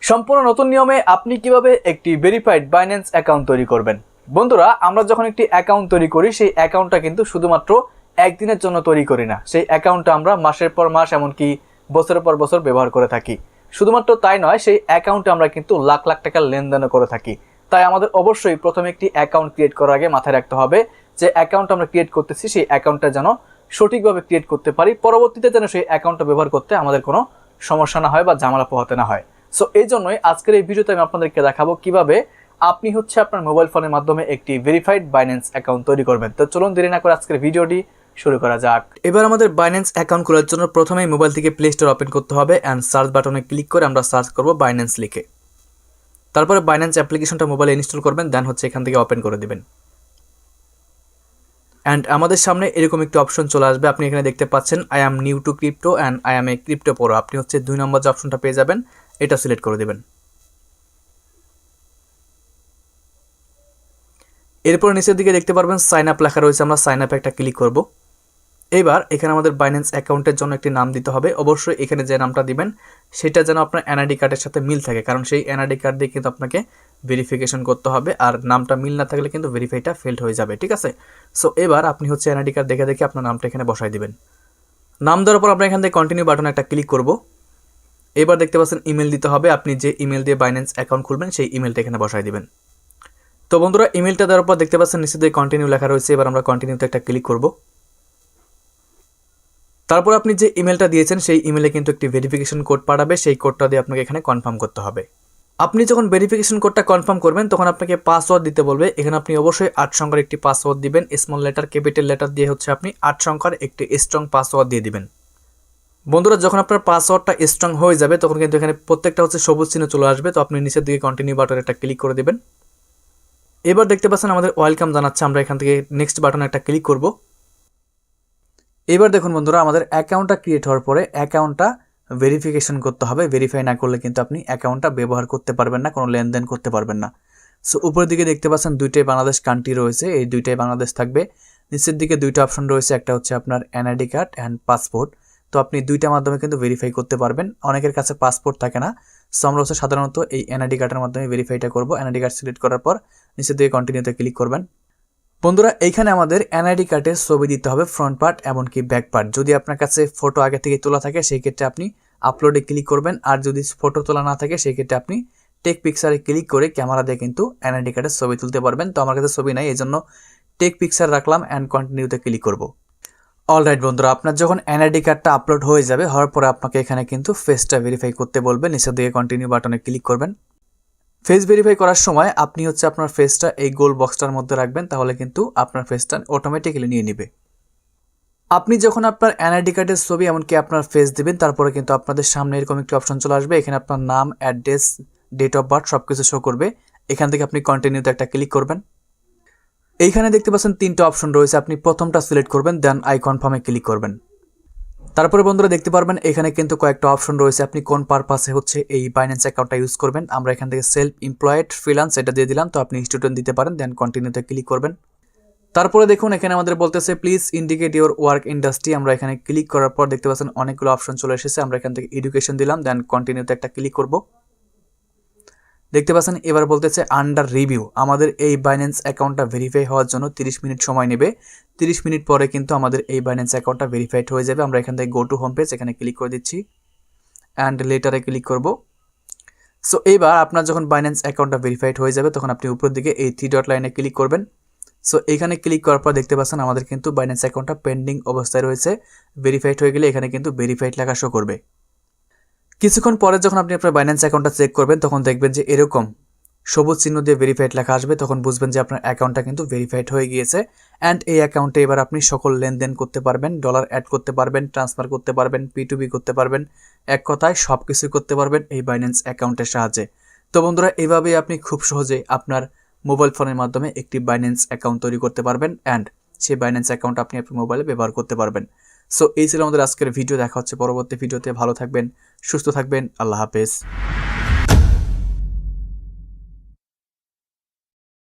সম্পূর্ণ নতুন নিয়মে আপনি কিভাবে একটি ভেরিফাইড বাইন্যান্স অ্যাকাউন্ট তৈরি করবেন। বন্ধুরা, আমরা যখন একটি অ্যাকাউন্ট তৈরি করি সেই অ্যাকাউন্টটা কিন্তু শুধুমাত্র একদিনের জন্য তৈরি করি না, সেই অ্যাকাউন্টটা আমরা মাসের পর মাস এমনকি বছরের পর বছর ব্যবহার করে থাকি। শুধুমাত্র তাই নয়, সেই অ্যাকাউন্টে আমরা কিন্তু লাখ লাখ টাকার লেনদেনও করে থাকি। তাই আমাদের অবশ্যই প্রথমে একটি অ্যাকাউন্ট ক্রিয়েট করার আগে মাথায় রাখতে হবে যে অ্যাকাউন্ট আমরা ক্রিয়েট করতেছি সেই অ্যাকাউন্টটা যেন সঠিকভাবে ক্রিয়েট করতে পারি, পরবর্তীতে যেন সেই অ্যাকাউন্টটা ব্যবহার করতে আমাদের কোনো সমস্যা না হয় বা ঝামেলা পোহাতে না হয়। সো এই জন্যই আজকের এই ভিডিওতে আমি আপনাদেরকে দেখাবো কিভাবে আপনি আপনার মোবাইল ফোনের মাধ্যমে একটি ভেরিফাইড বাইন্যান্স অ্যাকাউন্ট তৈরি করবেন। তো চলুন দেরি না করে আজকের ভিডিওটি শুরু করা যাক। এবার আমাদের বাইন্যান্স অ্যাকাউন্ট খোলার জন্য প্রথমেই মোবাইল থেকে প্লে স্টোর ওপেন করতে হবে অ্যান্ড সার্চ বাটনে ক্লিক করে আমরা সার্চ করব বাইন্যান্স লিখে। তারপরে বাইন্যান্স অ্যাপ্লিকেশনটা মোবাইলে ইনস্টল করবেন, দেন এখান থেকে ওপেন করে দিবেন। অ্যান্ড আমাদের সামনে এরকম একটি অপশন চলে আসবে। আপনি এখানে দেখতে পাচ্ছেন I am new two crypto and I am A crypto pro. আপনি 2 নম্বর যে অপশনটা পেয়ে যাবেন এটা সিলেক্ট করে দেবেন। এরপর নিচের দিকে দেখতে পারবেন সাইন আপ লেখা রয়েছে, আমরা সাইন আপে একটা ক্লিক করব। এবার এখানে আমাদের বাইন্যান্স অ্যাকাউন্টের জন্য একটি নাম দিতে হবে। অবশ্যই এখানে যে নামটা দিবেন সেটা যেন আপনার এনআইডি কার্ডের সাথে মিল থাকে, কারণ সেই এনআইডি কার্ড দিয়ে কিন্তু আপনাকে ভেরিফিকেশন করতে হবে, আর নামটা মিল না থাকলে কিন্তু ভেরিফাইটা ফেলড হয়ে যাবে। ঠিক আছে, সো এবার আপনি এনআইডি কার্ড দেখে দেখে আপনার নামটা এখানে বসাই দিবেন। নাম দেওয়ার পর আমরা এখান থেকে কন্টিনিউ বাটনে একটা ক্লিক করব। এবার দেখতে পাচ্ছেন ইমেল দিতে হবে। আপনি যে ইমেল দিয়ে বাইন্যান্স অ্যাকাউন্ট খুলবেন সেই ইমেলটা এখানে বসাই দিবেন। তো বন্ধুরা, ইমেলটা দেওয়ার পর দেখতে পাচ্ছেন নিচে দিয়ে কন্টিনিউ লেখা রয়েছে। এবার আমরা কন্টিনিউতে একটা ক্লিক করব। তারপর আপনি যে ইমেলটা দিয়েছেন সেই ইমেলে কিন্তু একটি ভেরিফিকেশন কোড পাঠাবে, সেই কোডটা দিয়ে আপনাকে এখানে কনফার্ম করতে হবে। আপনি যখন ভেরিফিকেশন কোডটা কনফার্ম করবেন তখন আপনাকে পাসওয়ার্ড দিতে বলবে। এখানে আপনি অবশ্যই 8 সংখ্যার একটি পাসওয়ার্ড দিবেন। স্মল লেটার ক্যাপিটাল লেটার দিয়ে আপনি 8 সংখ্যার একটি স্ট্রং পাসওয়ার্ড দিয়ে দিবেন। বন্ধুরা, যখন আপনার পাসওয়ার্ডটা স্ট্রং হয়ে যাবে তখন কিন্তু এখানে প্রত্যেকটা সবুজ চিহ্ন চলে আসবে। তো আপনি নিচের দিকে কন্টিনিউ বাটনে একটা ক্লিক করে দেবেন। এবার দেখতে পাচ্ছেন আমাদের ওয়েলকাম জানাচ্ছে, আমরা এখান থেকে নেক্সট বাটনে একটা ক্লিক করব। এবার দেখুন বন্ধুরা, আমাদের অ্যাকাউন্টটা ক্রিয়েট হওয়ার পরে অ্যাকাউন্টটা ভেরিফিকেশন করতে হবে। ভেরিফাই না করলে কিন্তু আপনি অ্যাকাউন্টটা ব্যবহার করতে পারবেন না, কোনো লেনদেন করতে পারবেন না। সো উপরের দিকে দেখতে পাচ্ছেন দুইটাই বাংলাদেশ কান্ট্রি রয়েছে, এই দুইটাই বাংলাদেশ থাকবে। নিচের দিকে দুইটা অপশন রয়েছে, একটা আপনার এনআইডি কার্ড অ্যান্ড পাসপোর্ট। তো আপনি দুইটার মাধ্যমে কিন্তু ভেরিফাই করতে পারবেন। অনেকের কাছে পাসপোর্ট থাকে না, সো আমরা সাধারণত এই এনআইডি কার্ডের মাধ্যমে ভেরিফাইটা করব। এনআইডি কার্ড সিলেক্ট করার পর নিচের দিকে কন্টিনিউতে ক্লিক করবেন। বন্ধুরা, এইখানে আমাদের এনআইডি কার্ডের ছবি দিতে হবে, ফ্রন্ট পার্ট এমনকি ব্যাক পার্ট। যদি আপনার কাছে ফটো আগে থেকে তোলা থাকে সেই ক্ষেত্রে আপনি আপলোডে ক্লিক করবেন, আর যদি ফটো তোলা না থাকে সেই ক্ষেত্রে আপনি টেক পিকচারে ক্লিক করে ক্যামেরা দিয়ে কিন্তু এনআইডি কার্ডের ছবি তুলতে পারবেন। তো আমার কাছে ছবি নাই, এই জন্য টেক পিকচার রাখলাম অ্যান্ড কন্টিনিউতে ক্লিক করব। অলরাইট বন্ধুরা, আপনার যখন এনআইডি কার্ডটা আপলোড হয়ে যাবে, হওয়ার পরে আপনাকে এখানে কিন্তু ফেসটা ভেরিফাই করতে বলবে। নিচের দিকে কন্টিনিউ বাটনে ক্লিক করবেন। ফেস ভেরিফাই করার সময় আপনি আপনার ফেসটা এই গোল বক্সটার মধ্যে রাখবেন, তাহলে কিন্তু আপনার ফেসটা অটোমেটিক্যালি নিয়ে নেবে। আপনি যখন আপনার এনআইডি কার্ডের ছবি এমনকি আপনার ফেস দিবেন, তারপরে কিন্তু আপনাদের সামনে এরকম একটি অপশন চলে আসবে। এখানে আপনার নাম, অ্যাড্রেস, ডেট অফ বার্থ সব কিছু শো করবে। এখান থেকে আপনি কন্টিনিউতে একটা ক্লিক করবেন। এইখানে দেখতে পাচ্ছেন 3টা অপশন রয়েছে, আপনি প্রথমটা সিলেক্ট করবেন, দেন আই কনফার্মে ক্লিক করবেন। তারপরে বন্ধুরা দেখতে পারবেন এখানে কিন্তু কয়েকটা অপশন রয়েছে, আপনি কোন পারপাসে এই বাইন্যান্স অ্যাকাউন্টটা ইউজ করবেন। আমরা এখান থেকে সেলফ এমপ্লয়েড, ফ্রিল্যান্স এটা দিয়ে দিলাম। তো আপনি স্টুডেন্ট দিতে পারেন, দেন কন্টিনিউতে ক্লিক করবেন। তারপরে দেখুন এখানে আমাদের বলতেছে please indicate your work industry. আমরা এখানে ক্লিক করার পর দেখতে পাচ্ছেন অনেকগুলো অপশন চলে এসেছে। আমরা এখান থেকে এডুকেশন দিলাম, দেন কন্টিনিউতে একটা ক্লিক করব। দেখতে পাচ্ছেন এবার বলতেছে আন্ডার রিভিউ। আমাদের এই বাইন্যান্স অ্যাকাউন্টটা ভেরিফাই হওয়ার জন্য 30 মিনিট সময় নেবে। 30 মিনিট পরে কিন্তু আমাদের এই বাইন্যান্স অ্যাকাউন্টটা ভেরিফাইড হয়ে যাবে। আমরা এখান থেকে গো টু হোম পেজ এখানে ক্লিক করে দিচ্ছি অ্যান্ড লেটারে ক্লিক করব। সো এইবার আপনার যখন বাইন্যান্স অ্যাকাউন্টটা ভেরিফাইড হয়ে যাবে তখন আপনি উপরের দিকে এই 3 ডট লাইনে ক্লিক করবেন। সো এখানে ক্লিক করার পর দেখতে পাচ্ছেন আমাদের কিন্তু বাইন্যান্স অ্যাকাউন্টটা পেন্ডিং অবস্থায় রয়েছে। ভেরিফাইড হয়ে গেলে এখানে কিন্তু ভেরিফাইড লেখা শো করবে। কিছুক্ষণ পরে যখন আপনি আপনার বাইন্যান্স অ্যাকাউন্টটা চেক করবেন তখন দেখবেন যে এরকম সবুজ চিহ্ন দিয়ে ভেরিফাইড লেখা আসবে। তখন বুঝবেন যে আপনার অ্যাকাউন্টটা কিন্তু ভেরিফাইড হয়ে গিয়েছে। অ্যান্ড এই অ্যাকাউন্টে এবার আপনি সকল লেনদেন করতে পারবেন, ডলার অ্যাড করতে পারবেন, ট্রান্সফার করতে পারবেন, P2P করতে পারবেন, এক কথায় সব কিছুই করতে পারবেন এই বাইন্যান্স অ্যাকাউন্টের সাহায্যে। তো বন্ধুরা, এইভাবেই আপনি খুব সহজে আপনার মোবাইল ফোনের মাধ্যমে একটি বাইন্যান্স অ্যাকাউন্ট তৈরি করতে পারবেন অ্যান্ড সেই বাইন্যান্স অ্যাকাউন্ট আপনি আপনার মোবাইলে ব্যবহার করতে পারবেন। সো এই ছিল আমাদের আজকের ভিডিও। দেখা হচ্ছে পরবর্তী ভিডিওতে। ভালো থাকবেন, সুস্থ থাকবেন, আল্লাহ হাফেজ।